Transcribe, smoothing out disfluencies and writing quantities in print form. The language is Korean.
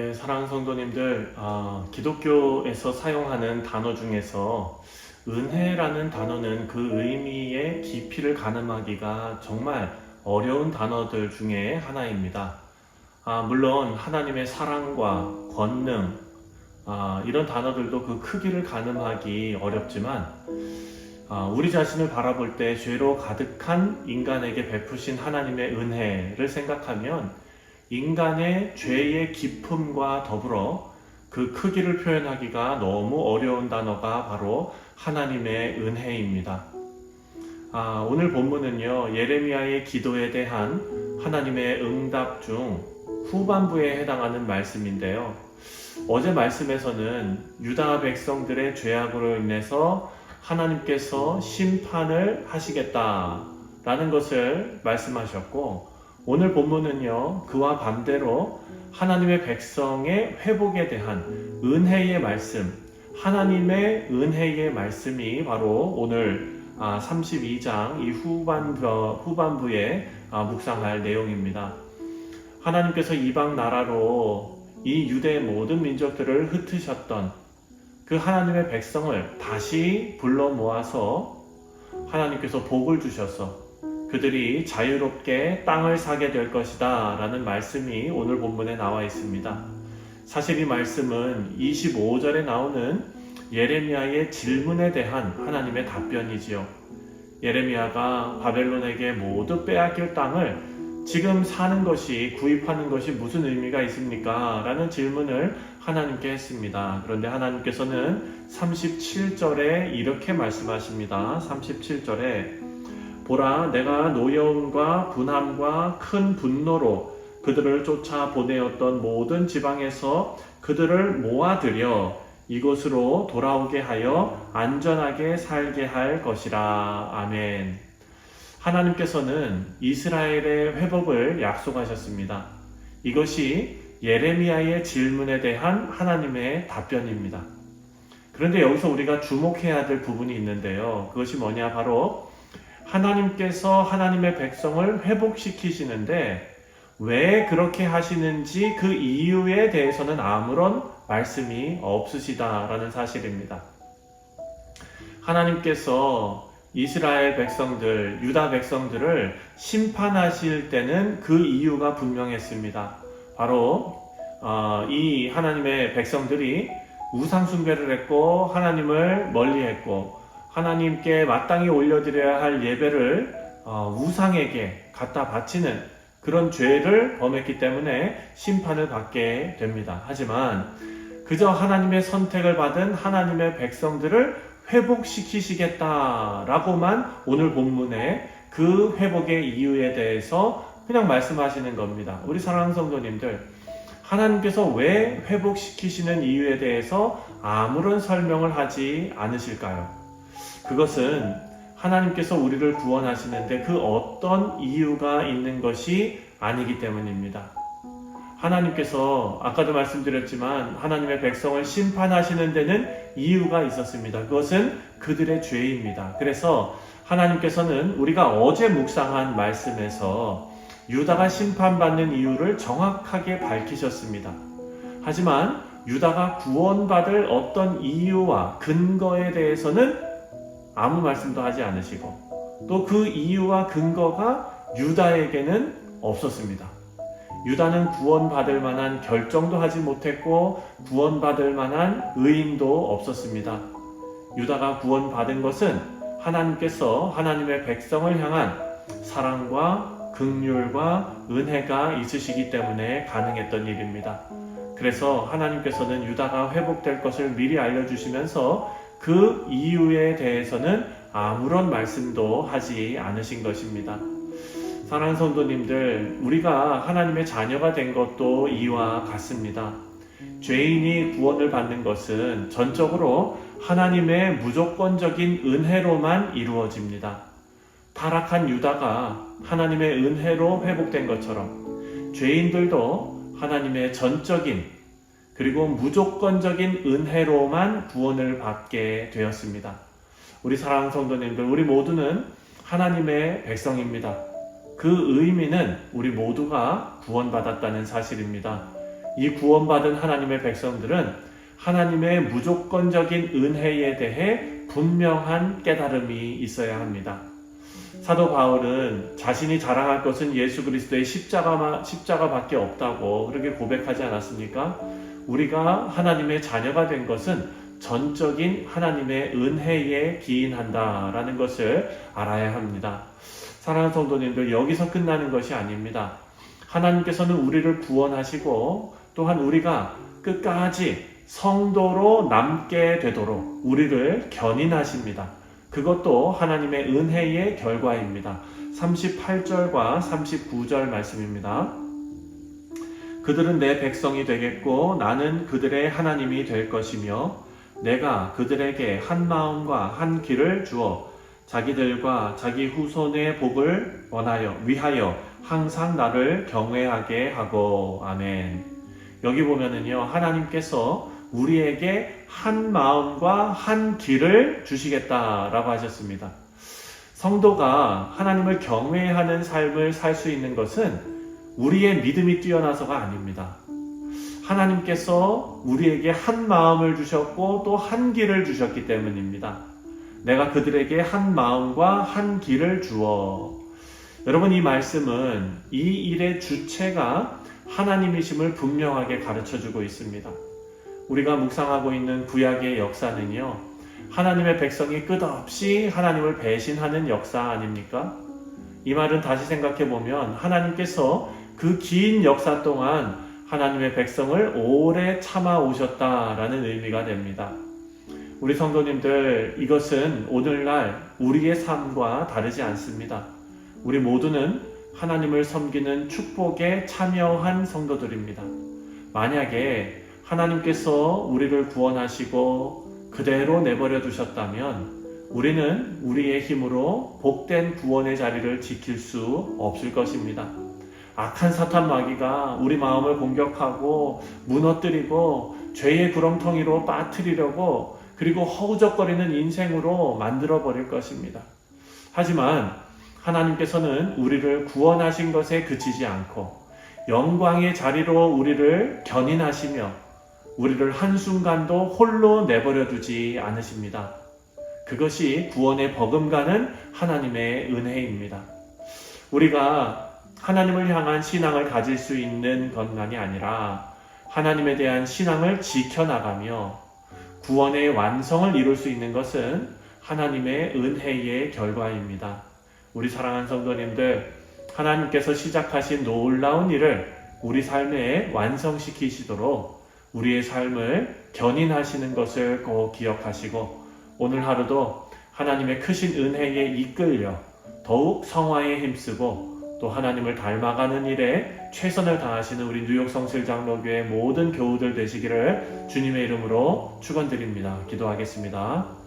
네, 사랑하는 성도님들, 기독교에서 사용하는 단어 중에서 은혜라는 단어는 그 의미의 깊이를 가늠하기가 정말 어려운 단어들 중에 하나입니다. 물론 하나님의 사랑과 권능, 이런 단어들도 그 크기를 가늠하기 어렵지만, 우리 자신을 바라볼 때 죄로 가득한 인간에게 베푸신 하나님의 은혜를 생각하면 인간의 죄의 깊음과 더불어 그 크기를 표현하기가 너무 어려운 단어가 바로 하나님의 은혜입니다. 오늘 본문은요, 예레미야의 기도에 대한 하나님의 응답 중 후반부에 해당하는 말씀인데요. 어제 말씀에서는 유다 백성들의 죄악으로 인해서 하나님께서 심판을 하시겠다라는 것을 말씀하셨고, 오늘 본문은요, 그와 반대로 하나님의 백성의 회복에 대한 은혜의 말씀, 하나님의 은혜의 말씀이 바로 오늘 32장 이 후반부에 묵상할 내용입니다. 하나님께서 이방 나라로 이 유대의 모든 민족들을 흩으셨던 그 하나님의 백성을 다시 불러 모아서 하나님께서 복을 주셔서 그들이 자유롭게 땅을 사게 될 것이다 라는 말씀이 오늘 본문에 나와 있습니다. 사실 이 말씀은 25절에 나오는 예레미야의 질문에 대한 하나님의 답변이지요. 예레미야가 바벨론에게 모두 빼앗길 땅을 지금 사는 것이, 구입하는 것이 무슨 의미가 있습니까? 라는 질문을 하나님께 했습니다. 그런데 하나님께서는 37절에 이렇게 말씀하십니다. 37절에 보라, 내가 노여움과 분함과 큰 분노로 그들을 쫓아 보내었던 모든 지방에서 그들을 모아들여 이곳으로 돌아오게 하여 안전하게 살게 할 것이라. 아멘. 하나님께서는 이스라엘의 회복을 약속하셨습니다. 이것이 예레미야의 질문에 대한 하나님의 답변입니다. 그런데 여기서 우리가 주목해야 될 부분이 있는데요. 그것이 뭐냐? 바로 하나님께서 하나님의 백성을 회복시키시는데 왜 그렇게 하시는지 그 이유에 대해서는 아무런 말씀이 없으시다라는 사실입니다. 하나님께서 이스라엘 백성들, 유다 백성들을 심판하실 때는 그 이유가 분명했습니다. 바로 이 하나님의 백성들이 우상 숭배를 했고 하나님을 멀리했고 하나님께 마땅히 올려드려야 할 예배를 우상에게 갖다 바치는 그런 죄를 범했기 때문에 심판을 받게 됩니다. 하지만 그저 하나님의 선택을 받은 하나님의 백성들을 회복시키시겠다라고만 오늘 본문에 그 회복의 이유에 대해서 그냥 말씀하시는 겁니다. 우리 사랑하는 성도님들, 하나님께서 왜 회복시키시는 이유에 대해서 아무런 설명을 하지 않으실까요? 그것은 하나님께서 우리를 구원하시는데 그 어떤 이유가 있는 것이 아니기 때문입니다. 하나님께서 아까도 말씀드렸지만 하나님의 백성을 심판하시는 데는 이유가 있었습니다. 그것은 그들의 죄입니다. 그래서 하나님께서는 우리가 어제 묵상한 말씀에서 유다가 심판받는 이유를 정확하게 밝히셨습니다. 하지만 유다가 구원받을 어떤 이유와 근거에 대해서는 아무 말씀도 하지 않으시고 또 그 이유와 근거가 유다에게는 없었습니다. 유다는 구원받을 만한 결정도 하지 못했고 구원받을 만한 의인도 없었습니다. 유다가 구원받은 것은 하나님께서 하나님의 백성을 향한 사랑과 긍휼과 은혜가 있으시기 때문에 가능했던 일입니다. 그래서 하나님께서는 유다가 회복될 것을 미리 알려주시면서 그 이유에 대해서는 아무런 말씀도 하지 않으신 것입니다. 사랑하는 성도님들, 우리가 하나님의 자녀가 된 것도 이와 같습니다. 죄인이 구원을 받는 것은 전적으로 하나님의 무조건적인 은혜로만 이루어집니다. 타락한 유다가 하나님의 은혜로 회복된 것처럼 죄인들도 하나님의 전적인 그리고 무조건적인 은혜로만 구원을 받게 되었습니다. 우리 사랑하는 성도님들, 우리 모두는 하나님의 백성입니다. 그 의미는 우리 모두가 구원받았다는 사실입니다. 이 구원받은 하나님의 백성들은 하나님의 무조건적인 은혜에 대해 분명한 깨달음이 있어야 합니다. 사도 바울은 자신이 자랑할 것은 예수 그리스도의 십자가밖에 없다고 그렇게 고백하지 않았습니까? 우리가 하나님의 자녀가 된 것은 전적인 하나님의 은혜에 기인한다라는 것을 알아야 합니다. 사랑하는 성도님들, 여기서 끝나는 것이 아닙니다. 하나님께서는 우리를 구원하시고 또한 우리가 끝까지 성도로 남게 되도록 우리를 견인하십니다. 그것도 하나님의 은혜의 결과입니다. 38절과 39절 말씀입니다. 그들은 내 백성이 되겠고 나는 그들의 하나님이 될 것이며 내가 그들에게 한 마음과 한 길을 주어 자기들과 자기 후손의 복을 위하여 항상 나를 경외하게 하고. 아멘. 여기 보면은요, 하나님께서 우리에게 한 마음과 한 길을 주시겠다라고 하셨습니다. 성도가 하나님을 경외하는 삶을 살 수 있는 것은 우리의 믿음이 뛰어나서가 아닙니다. 하나님께서 우리에게 한 마음을 주셨고 또 한 길을 주셨기 때문입니다. 내가 그들에게 한 마음과 한 길을 주어. 여러분, 이 말씀은 이 일의 주체가 하나님이심을 분명하게 가르쳐주고 있습니다. 우리가 묵상하고 있는 구약의 역사는요, 하나님의 백성이 끝없이 하나님을 배신하는 역사 아닙니까? 이 말은 다시 생각해보면 하나님께서 그 긴 역사 동안 하나님의 백성을 오래 참아 오셨다라는 의미가 됩니다. 우리 성도님들, 이것은 오늘날 우리의 삶과 다르지 않습니다. 우리 모두는 하나님을 섬기는 축복에 참여한 성도들입니다. 만약에 하나님께서 우리를 구원하시고 그대로 내버려 두셨다면 우리는 우리의 힘으로 복된 구원의 자리를 지킬 수 없을 것입니다. 악한 사탄 마귀가 우리 마음을 공격하고 무너뜨리고 죄의 구렁텅이로 빠뜨리려고 그리고 허우적거리는 인생으로 만들어버릴 것입니다. 하지만 하나님께서는 우리를 구원하신 것에 그치지 않고 영광의 자리로 우리를 견인하시며 우리를 한순간도 홀로 내버려 두지 않으십니다. 그것이 구원에 버금가는 하나님의 은혜입니다. 우리가 하나님을 향한 신앙을 가질 수 있는 것만이 아니라 하나님에 대한 신앙을 지켜나가며 구원의 완성을 이룰 수 있는 것은 하나님의 은혜의 결과입니다. 우리 사랑하는 성도님들, 하나님께서 시작하신 놀라운 일을 우리 삶에 완성시키시도록 우리의 삶을 견인하시는 것을 꼭 기억하시고 오늘 하루도 하나님의 크신 은혜에 이끌려 더욱 성화에 힘쓰고 또 하나님을 닮아가는 일에 최선을 다하시는 우리 뉴욕 성실장로교회 모든 교우들 되시기를 주님의 이름으로 축원드립니다. 기도하겠습니다.